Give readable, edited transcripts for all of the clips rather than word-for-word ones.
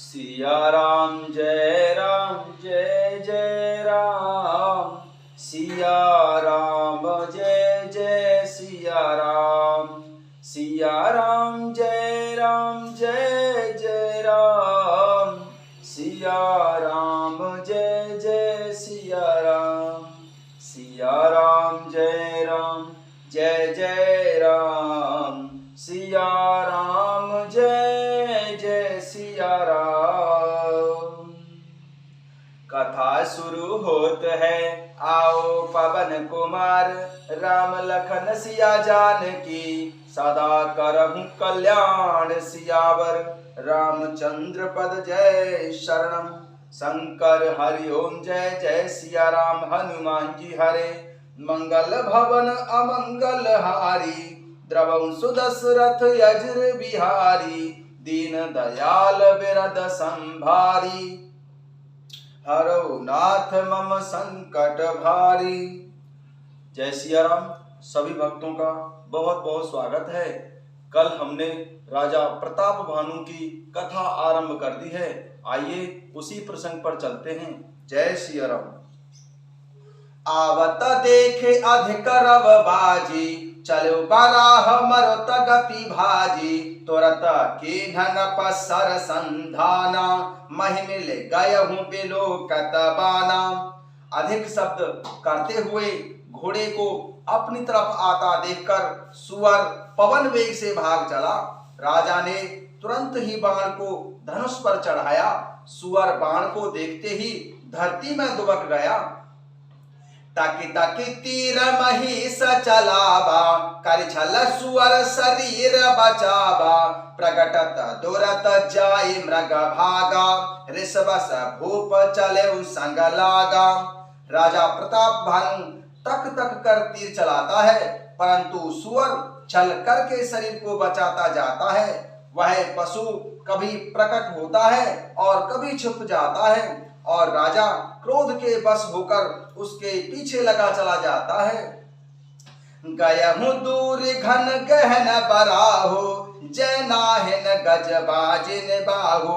सिया राम जय जय राम। सिया राम जय सिया राम। सिया राम जय जय राम। सिया राम जय सिया राम। सिया राम जय जय राम। सिया राम जय सिया राम। कथा शुरू होत है, आओ पवन कुमार। राम लखन सिया जानकी, सदा करहु कल्याण सियावर। रामचंद्र पद जय शरणम। शंकर हरि ओम जय सिया राम। हनुमान जी हरे, मंगल भवन अमंगल हारी। द्रवं सुदशरथ यज्र बिहारी। दीन दयाल बिरद संभारी। हरौ नाथ मम संकट भारी। जय सिया राम। सभी भक्तों का बहुत बहुत स्वागत है। कल हमने राजा प्रताप भानु की कथा आरंभ कर दी है। आइए उसी प्रसंग पर चलते हैं। जय सिया राम। आवत देखे अधिक रव बाजी, चलो बराह मरुत गति भाजी। तुरत के धन पसर संधाना, महिमिल गयहु बिलोकत बाना। अधिक शब्द करते हुए घोड़े को अपनी तरफ आता देखकर सुअर पवन वेग से भाग चला। राजा ने तुरंत ही बाण को धनुष पर चढ़ाया। सुअर बाण को देखते ही धरती में दुबक गया। ताकि ताकि तीर महिष चलावा, कर छल सुअर शरीर बचावा। प्रगटत दुरत जाय मृग भागा, ऋषभस भूप चले संग लागा। राजा प्रताप भानु तक तक कर तीर चलाता है, परंतु सुअर छल करके शरीर को बचाता जाता है। वह पशु कभी प्रकट होता है और कभी छुप जाता है, और राजा क्रोध के बस होकर उसके पीछे लगा चला जाता है। गयहु दूर घन गहन बराहो, जय नाहिन गज बाजिन बाहु।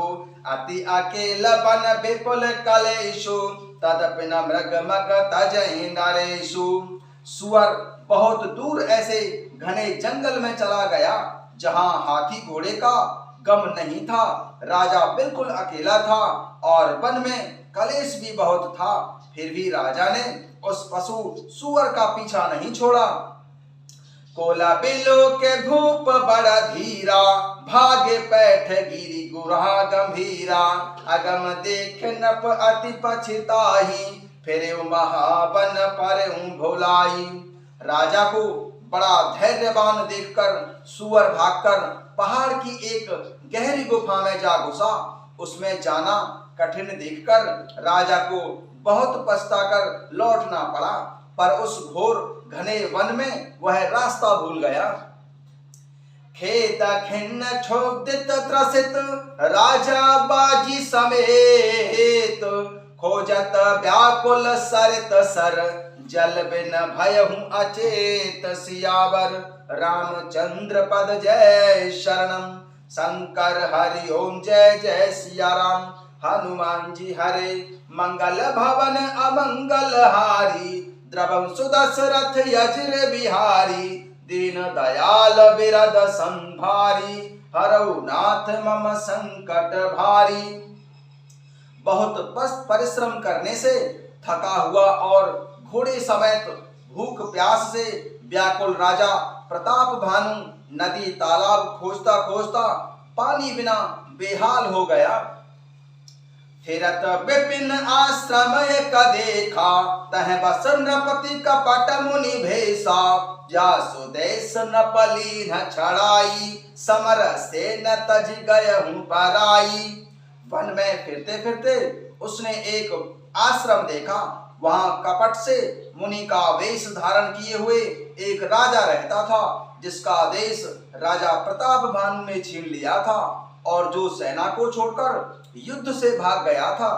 अति अकेल बन विपुल कलेशु, तदपि न मृग मग तजहि नरेशु। सुअर बहुत दूर ऐसे घने जंगल में चला गया जहां हाथी घोड़े का गम नहीं था। राजा बिल्कुल अकेला था और वन में कलेश भी बहुत था। फिर भी राजा ने उस पशु सुअर का पीछा नहीं छोड़ा। कोला बिलो के भूप बड़ा धीरा, भागे पैठ गिरी गुरहा गंभीरा। अगम देख नप अति पछताही, फिर महाबन पर भोलाई। राजा को बड़ा धैर्यवान देखकर सुअर भागकर पहाड़ की एक गहरी गुफा में जा घुसा। उसमें जाना कठिन देखकर राजा को बहुत पछताकर लौटना पड़ा, पर उस घोर घने वन में वह रास्ता भूल गया। खेत खिन्न क्षोभित त्रसित, राजा बाजी समेत। खोजत व्याकुल सरित सर, जल बिन भयहु अचेत सियावर। रामचंद्र पद जय शरणम। शंकर हरि ओम जय सिया राम। हनुमान जी हरे, मंगल भवन अमंगल हारी। द्रवं सुदशरथ यज्र बिहारी। दीन दयाल बिरद संभारी। हरौ नाथ मम संकट भारी। बहुत परिश्रम करने से थका हुआ और घोड़े समेत भूख प्यास से व्याकुल राजा प्रताप भानु नदी तालाब खोजता खोजता पानी बिना बेहाल हो गया। फिरत विपिन आश्रम एक देखा, तह बस नृपति कपट मुनि भेषा। जासु देश नपली न छड़ाई, समर से न तज गयहु पराई। वन में फिरते फिरते उसने एक आश्रम देखा। वहां कपट से मुनि का वेश धारण किए हुए एक राजा रहता था, जिसका देश राजा प्रताप भानु ने छीन लिया था और जो सेना को छोड़कर युद्ध से भाग गया था।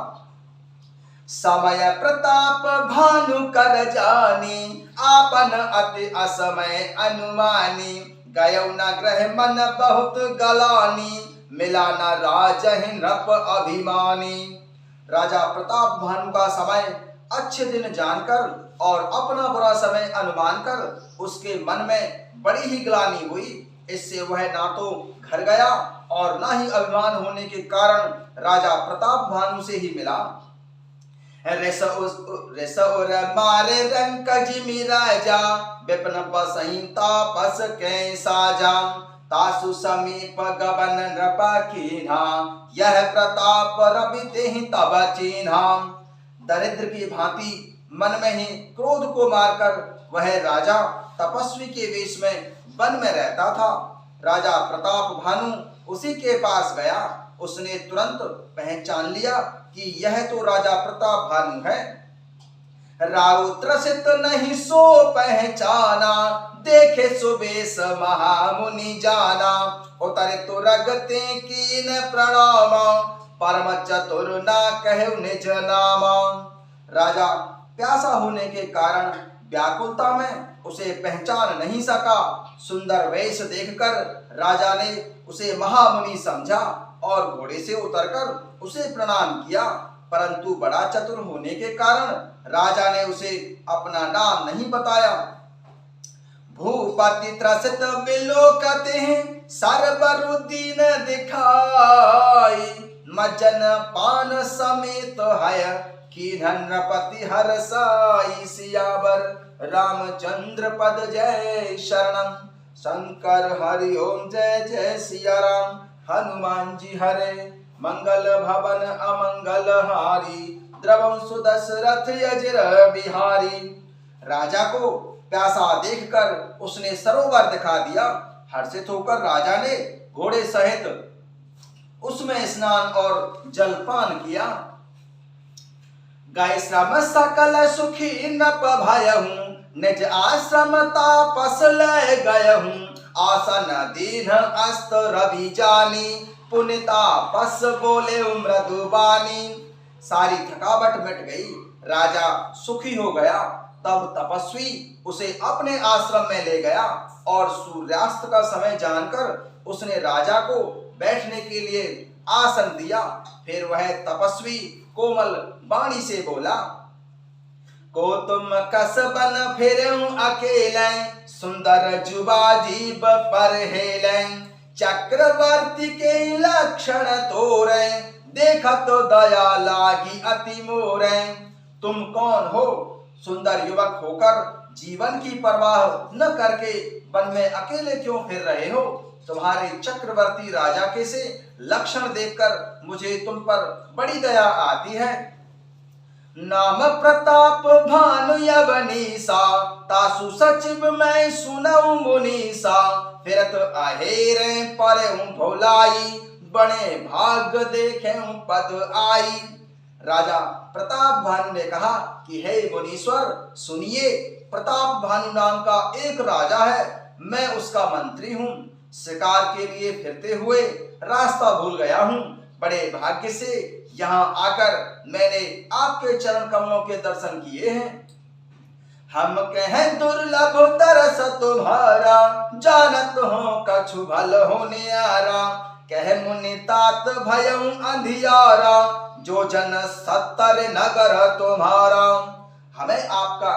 समय प्रताप भानु कर जानी, आपन अति असमय अनुमानी। गयौ न ग्रह मन बहुत गलानी, मिला न राजहि नृप अभिमानी। राजा प्रताप भानु का समय अच्छे दिन जानकर और अपना बुरा समय अनुमान कर उसके मन में बड़ी ही ग्लानि हुई। इससे वह ना तो घर गया और ना ही अभिमान होने के कारण राजा प्रताप भानु से ही मिला। रिसउर मारे रंक जिमि राजा विपिन बसहि तापस कै साजा। तासु समीप गबन नृप कीन्हा यह प्रताप रवि तेहि तब चीन्हा। दरिद्र की भांति मन में ही क्रोध को मारकर वह राजा तपस्वी के वेश में वन में रहता था। राजा प्रताप भानु उसी के पास गया। उसने तुरंत पहचान लिया कि यह तो राजा प्रताप भानु है। राउत रसित नहीं सो पहचाना देखे सुबेश महामुनि जाना। उतरे तो रगते कीन प्रणाम परम चतुर ना कहु निज नामा। राजा प्यासा होने के कारण व्याकुलता में उसे पहचान नहीं सका। सुंदर वेश देखकर राजा ने उसे महामुनि समझा और घोड़े से उतरकर उसे प्रणाम किया, परंतु बड़ा चतुर होने के कारण राजा ने उसे अपना नाम नहीं बताया। भूपति त्रसित बिलोकते सर्वरुदीन दिखाई। मज्जन पान समेत हय कीन्ह नृपति हर्षाई। सियावर रामचंद्र पद जय शरणम। शंकर हरि ओम जय जय सिया राम। हनुमान जी हरे मंगल भवन अमंगल हारी। द्रवं सुदशरथ अजर बिहारी। राजा को प्यासा देखकर उसने सरोवर दिखा दिया। हर्षित होकर राजा ने घोड़े सहित उसमें स्नान और जलपान किया। गए श्रम सकल सुखी नप भयहूँ निज आश्रम तापस लय गयहूँ। आसन दीन अस्त रवि जानी पुनिता पस बोले मृदुबानी। सारी थकावट मिट गई, राजा सुखी हो गया। तब तपस्वी उसे अपने आश्रम में ले गया और सूर्यास्त का समय जानकर उसने राजा को बैठने के लिए आसन दिया। फिर वह तपस्वी कोमल वाणी से बोला, को तुम कसबन फिरऊं अकेले सुंदर जुबा जीब पर हेले। चक्रवर्ती के लक्षण तोरे देखा तो दया लागी अति मोरे। तुम कौन हो? सुंदर युवक होकर जीवन की परवाह न करके वन में अकेले क्यों फिर रहे हो? तुम्हारे चक्रवर्ती राजा के से लक्षण देखकर मुझे तुम पर बड़ी दया आती है। नाम प्रताप भानु यवनीसा तासु सचिव मैं सुनऊ मुनीसा। फिरत आहेरे परहूं भोलाई बड़े भाग देखें पद आई। राजा प्रताप भानु ने कहा कि हे मुनीश्वर सुनिए, प्रताप भानु नाम का एक राजा है, मैं उसका मंत्री हूँ। शिकार के लिए फिरते हुए रास्ता भूल गया हूँ। बड़े भाग्य से यहाँ आकर मैंने आपके चरण कमलों के दर्शन किए हैं। हम कहें दुर्लभ तरस तुम्हारा जानत हो कछु भल होने आरा। कह मुनि तात भयं अंधियारा जो जन सत्तर नगर तुम्हारा। हमें आपका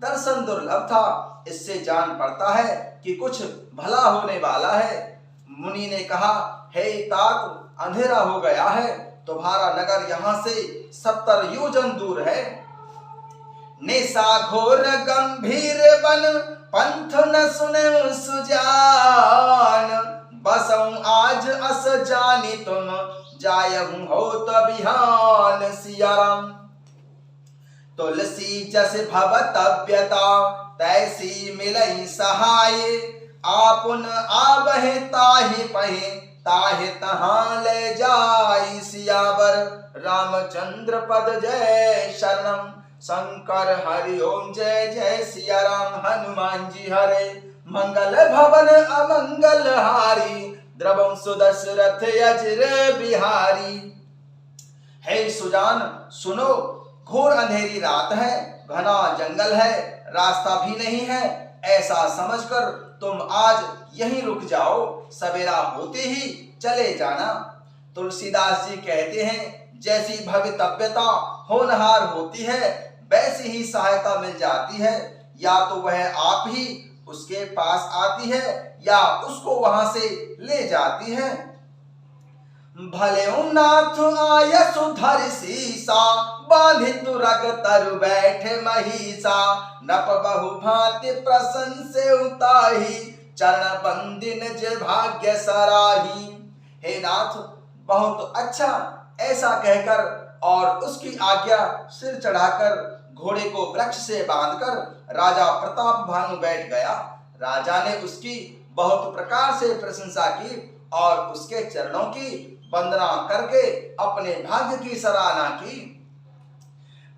दर्शन दुर्लभ था, इससे जान पड़ता है कि कुछ भला होने वाला है। मुनि ने कहा, हे तात अंधेरा हो गया है, तुम्हारा नगर यहाँ से 70 योजन दूर है। निशा घोर गंभीर बन पंथ न सुने सुजान। बसऊं आज अस जानी तुम जायहूं हो बिहान। सिया राम। तुलसी जस भव तव्यता तैसी मिलई सहाय। आपुन आबहे ताहि पहे ताहि तहाँ ले जाई। सियावर रामचंद्र पद जय शरणम। शंकर हरि ओम जय जय सिया राम। हनुमान जी हरे मंगल भवन अमंगल हारी। द्रवं सुदशरथ अजर बिहारी। हे सुजान सुनो, घोर अंधेरी रात है, घना जंगल है, रास्ता भी नहीं है। ऐसा समझकर तुम आज यहीं रुक जाओ, सवेरा होते ही चले जाना। तुलसीदास जी कहते हैं, जैसी भवितव्यता होनहार होती है वैसी ही सहायता मिल जाती है। या तो वह आप ही उसके पास आती है या उसको वहां से ले जाती है। भले नाथ आय सुधर सीसा, बांधि तुरग तरु बैठे महिषा। नप बहु भांति प्रसन्न से उताही, चरण बंदी निज भाग्य सराही। हे नाथ, बहुत अच्छा, ऐसा कहकर और उसकी आज्ञा सिर चढ़ाकर घोड़े को वृक्ष से बांधकर राजा प्रताप भानु बैठ गया। राजा ने उसकी बहुत प्रकार से प्रशंसा की और उसके चरणों की वंदना करके अपने भाग्य की सराहना की।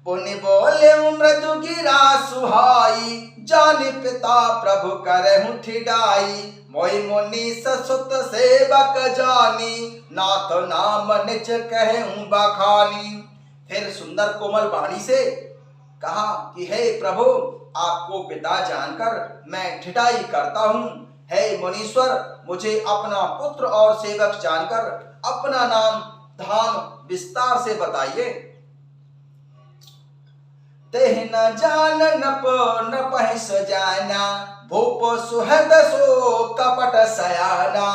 पुण्य बोले मृदु गिरा सुहाई, जानि पिता प्रभु करहु ठिडाई। मोहि मुनि ससुत सेवक जानी, नाथ नाम निज कहूं बखानी। फिर सुंदर कोमल वाणी से कहा कि हे प्रभु, आपको पिता जानकर मैं ठिठाई करता हूँ। हे मुनीश्वर, मुझे अपना पुत्र और सेवक जानकर अपना नाम धाम विस्तार से बताइए। तेह न जान नपहि सजाना, भूप सुहृद सो कपट सयाना।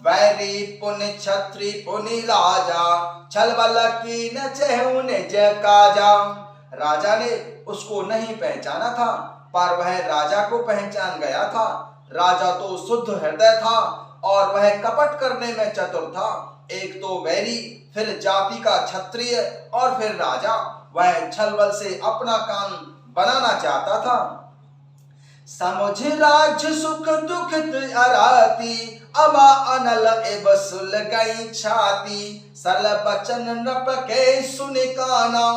वैरी पुनि छत्री पुनि राजा, छल बल की न चहु निज काजा। राजा ने उसको नहीं पहचाना था, पर वह राजा को पहचान गया था। राजा तो शुद्ध हृदय था और वह कपट करने में चतुर था। एक तो वैरी, फिर जाति का क्षत्रिय और फिर राजा। वह छल बल से अपना काम बनाना चाहता था। समुझ राज्य सुख दुखित अराती, अबा अनल एब सुल गई छाती। सरल बचन नप के सुनि काना,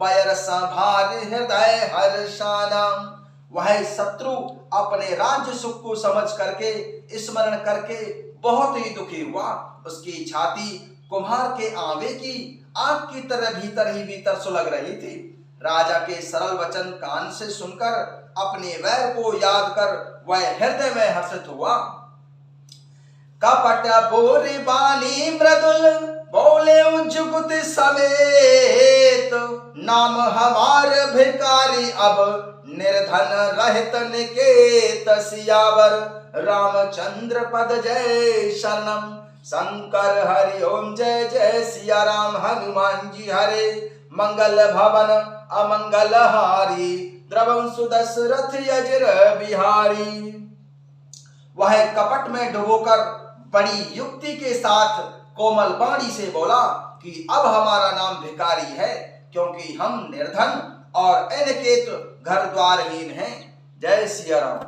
बैर संभार हृदय हर्षाना। वह शत्रु अपने राज्य सुख को समझ करके स्मरण करके बहुत ही दुखी हुआ। उसकी छाती कुम्हार के आंवे की आग की तरह भीतर ही भीतर सुलग रही थी। राजा के सरल वचन कान से सुनकर अपने वैर को याद कर वह हृदय में हर्षित हुआ। कपट बोरी बानी मृदुल, बोले जुगुत समेत। नाम हमार भिकारी अब, निर्धन रहित निकेत। सियावर रामचंद्र पद जय शरणम। शंकर हरि ओम जय जय सिया राम। हनुमान जी हरे, मंगल भवन अमंगल हारी। द्रवंशु दशरथ यजर बिहारी। वह कपट में डुबोकर बड़ी युक्ति के साथ कोमल वाणी से बोला कि अब हमारा नाम भिखारी है, क्योंकि हम निर्धन और अनिकेत घर द्वारहीन हैं। जय सिया राम।